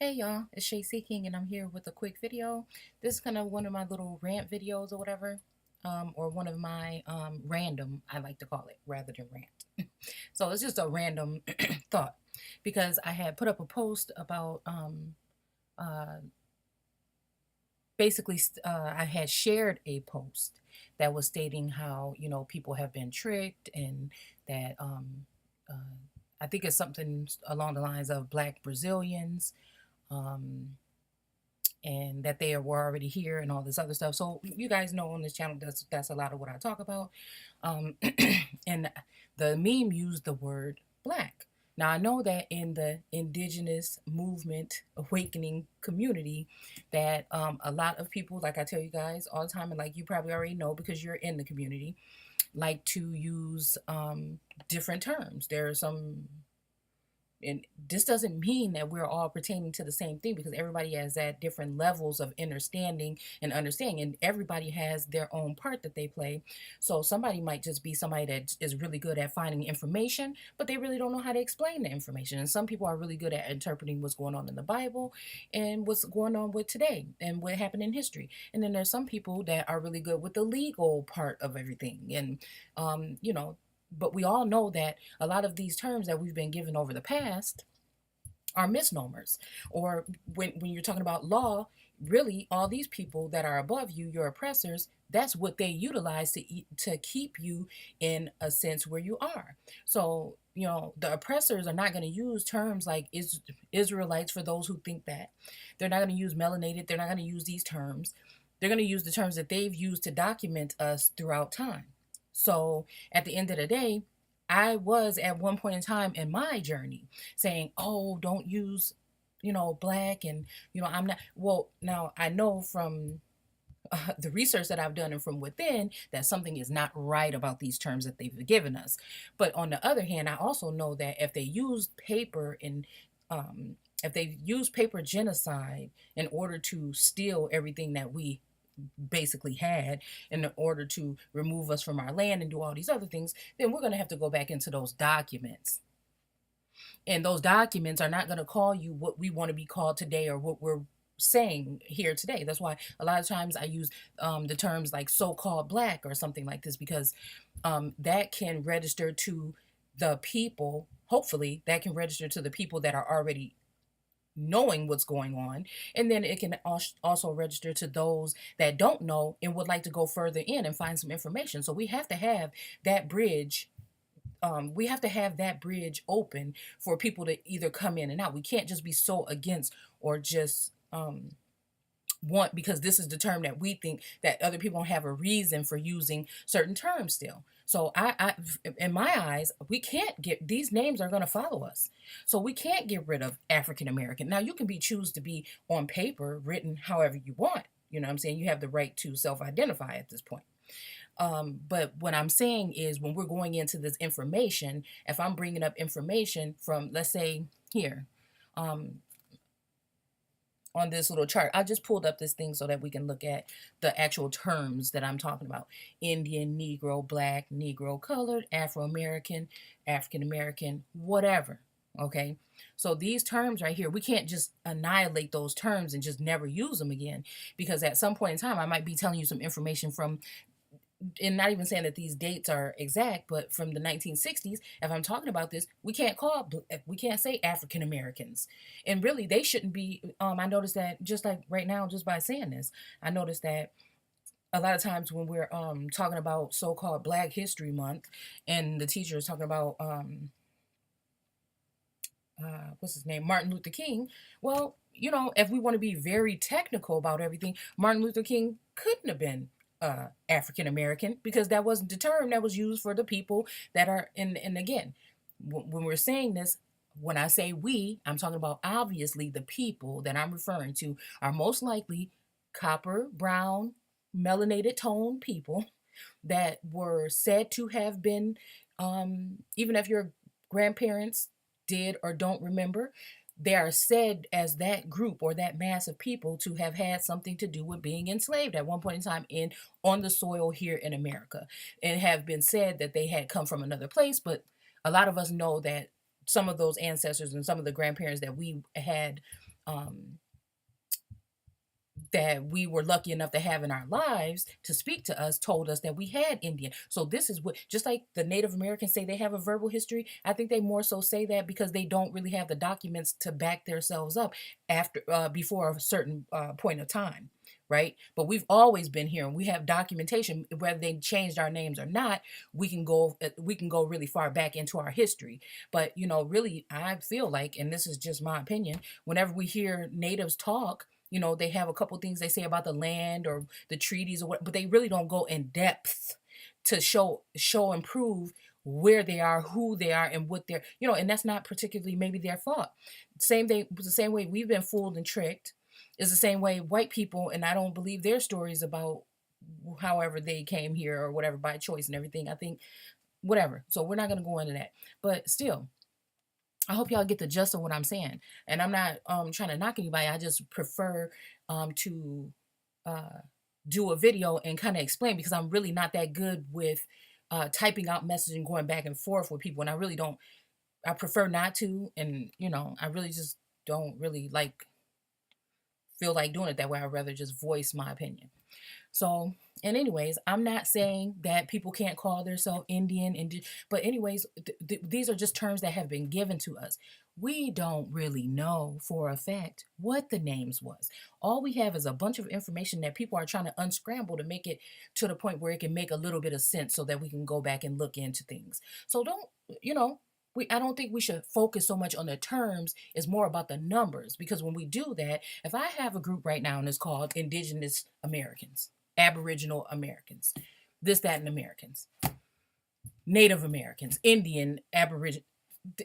Hey y'all, it's Shay Seeking and I'm here with a quick video. This is kind of one of my little rant videos or whatever, or one of my random, I like to call it, rather than rant. So it's just a random thought because I had put up a post about uh, I had shared a post that was stating how, people have been tricked and that uh, I think it's something along the lines of Black Brazilians. Um, and that they were already here and all this other stuff. So you guys know on this channel that's a lot of what I talk about. Um, and the meme used the word black. Now I know that in the indigenous movement awakening community, that a lot of people, like I tell you guys all the time, and like you probably already know because you're in the community, like to use different terms. There are some, and this doesn't mean that we're all pertaining to the same thing because everybody has at different levels of understanding and everybody has their own part that they play. So somebody might just be somebody that is really good at finding information, but they really don't know how to explain the information. And some people are really good at interpreting what's going on in the Bible and what's going on with today and what happened in history. And then there's some people that are really good with the legal part of everything. And but we all know that a lot of these terms that we've been given over the past are misnomers. Or when you're talking about law, really all these people that are above you, your oppressors, that's what they utilize to keep you in a sense where you are. So the oppressors are not going to use terms like Israelites for those who think that. They're not going to use melanated. They're not going to use these terms. They're going to use the terms that they've used to document us throughout time. So at the end of the day, I was at one point in time in my journey saying, oh, don't use, black. And, I'm not. Well, now I know from the research that I've done and from within that something is not right about these terms that they've given us. But on the other hand, I also know that if they use paper and if they use paper genocide in order to steal everything that we basically had in order to remove us from our land and do all these other things, then we're going to have to go back into those documents. And those documents are not going to call you what we want to be called today or what we're saying here today. That's why a lot of times I use the terms like so-called black or something like this, because that can register to the people. Hopefully that can register to the people that are already knowing what's going on, and then it can also register to those that don't know and would like to go further in and find some information. So we have to have that bridge. We have to have that bridge open for people to either come in and out. We can't just be so against or just want because this is the term that we think, that other people don't have a reason for using certain terms still. So in my eyes, we can't get, these names are going to follow us. So we can't get rid of African American. Now you can choose to be on paper written however you want. You know what I'm saying? You have the right to self-identify at this point. But what I'm saying is when we're going into this information, if I'm bringing up information from, let's say here, um, on this little chart. I just pulled up this thing so that we can look at the actual terms that I'm talking about. Indian, Negro, Black, Negro, Colored, Afro-American, African-American, whatever. Okay. So these terms right here, we can't just annihilate those terms and just never use them again, because at some point in time, I might be telling you some information from, and not even saying that these dates are exact, but from the 1960s, if I'm talking about this, we can't say African Americans, and really they shouldn't be. I noticed that just like right now, just by saying this, I noticed that a lot of times when we're talking about so-called Black History Month, and the teacher is talking about what's his name, Martin Luther King. Well, if we want to be very technical about everything, Martin Luther King couldn't have been African American, because that wasn't the term that was used for the people that are in. And again, when we're saying this, when I say we, I'm talking about obviously the people that I'm referring to are most likely copper, brown, melanated tone people that were said to have been, even if your grandparents did or don't remember, they are said as that group or that mass of people to have had something to do with being enslaved at one point in time on the soil here in America, and have been said that they had come from another place. But a lot of us know that some of those ancestors and some of the grandparents that we had um, that we were lucky enough to have in our lives to speak to us told us that we had Indian. So this is what, just like the Native Americans say they have a verbal history, I think they more so say that because they don't really have the documents to back themselves up after before a certain point of time, right? But we've always been here and we have documentation. Whether they changed our names or not, we can go really far back into our history. But really, I feel like, and this is just my opinion, whenever we hear natives talk, they have a couple things they say about the land or the treaties or what, but they really don't go in depth to show and prove where they are, who they are, and what they're, and that's not particularly maybe their fault. The same way we've been fooled and tricked is the same way white people, and I don't believe their stories about however they came here or whatever by choice and everything. I think whatever. So we're not going to go into that. But still, I hope y'all get the gist of what I'm saying. And I'm not trying to knock anybody. I just prefer to uh, do a video and kind of explain because I'm really not that good with typing out messages and going back and forth with people. And I really don't, I prefer not to. And, I really just don't really feel like doing it that way. I'd rather just voice my opinion. So, and anyways, I'm not saying that people can't call themselves Indian, but anyways, these are just terms that have been given to us. We don't really know for a fact what the names was. All we have is a bunch of information that people are trying to unscramble to make it to the point where it can make a little bit of sense so that we can go back and look into things. So don't, you know, I don't think we should focus so much on the terms. It's more about the numbers because when we do that, if I have a group right now and it's called Indigenous Americans, Aboriginal Americans, this, that, and Americans, Native Americans, Indian, Aboriginal.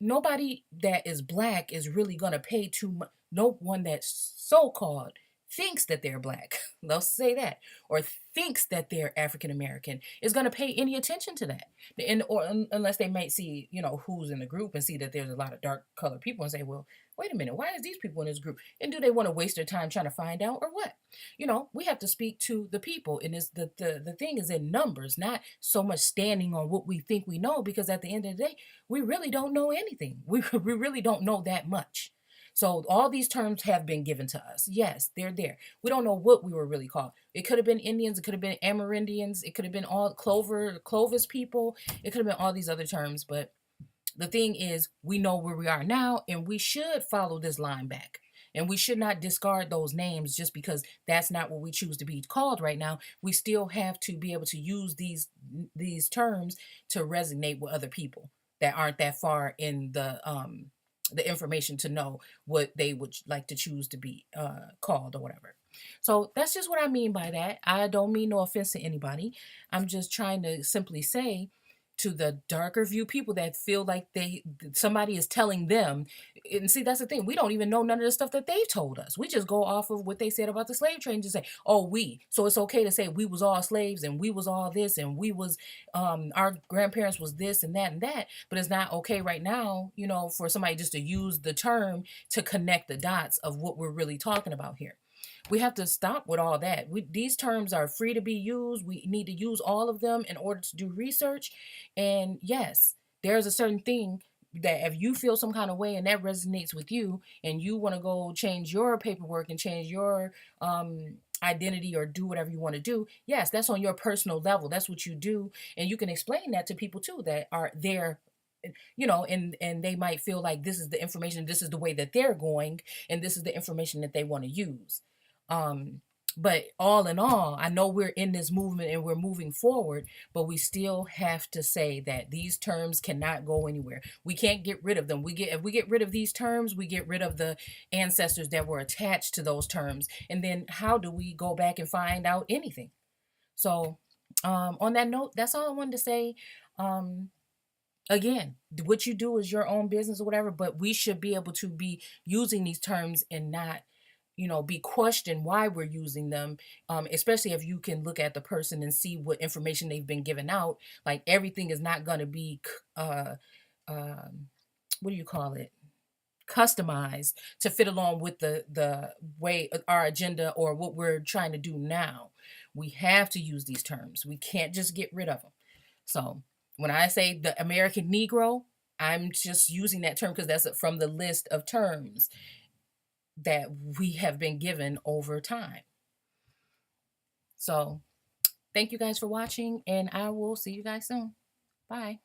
Nobody that is black is really going to pay too much. No one that's so called thinks that they're black, they'll say that, or thinks that they're African American is going to pay any attention to that. Unless they might see, who's in the group and see that there's a lot of dark colored people and say, well, wait a minute, why is these people in this group? And do they want to waste their time trying to find out or what? We have to speak to the people. And the thing is in numbers, not so much standing on what we think we know, because at the end of the day, we really don't know anything. We really don't know that much. So all these terms have been given to us. Yes, they're there. We don't know what we were really called. It could have been Indians. It could have been Amerindians. It could have been all Clovis people. It could have been all these other terms. But the thing is, we know where we are now, and we should follow this line back. And we should not discard those names just because that's not what we choose to be called right now. We still have to be able to use these terms to resonate with other people that aren't that far in the information to know what they would like to choose to be called or whatever. So that's just what I mean by that. I don't mean no offense to anybody. I'm just trying to simply say to the darker view people that feel like somebody is telling them. And see, that's the thing, we don't even know none of the stuff that they've told us. We just go off of what they said about the slave trade and just say, oh, so it's okay to say we was all slaves and we was all this and we was our grandparents was this and that, but it's not okay right now, for somebody just to use the term to connect the dots of what we're really talking about here. We have to stop with all that. These terms are free to be used. We need to use all of them in order to do research. And yes, there's a certain thing that if you feel some kind of way and that resonates with you and you want to go change your paperwork and change your identity or do whatever you want to do, yes, that's on your personal level. That's what you do. And you can explain that to people too that are there, and they might feel like this is the information, this is the way that they're going, and this is the information that they want to use. But all in all, I know we're in this movement and we're moving forward, but we still have to say that these terms cannot go anywhere. We can't get rid of them. If we get rid of these terms, we get rid of the ancestors that were attached to those terms. And then how do we go back and find out anything? So, on that note, that's all I wanted to say. Again, what you do is your own business or whatever, but we should be able to be using these terms and not be questioned why we're using them, especially if you can look at the person and see what information they've been given out. Like everything is not going to be what do you call it, customized to fit along with the way our agenda or what we're trying to do now. We have to use these terms. We can't just get rid of them. So when I say the American Negro, I'm just using that term because that's from the list of terms. that we have been given over time. So thank you guys for watching, and I will see you guys soon. Bye.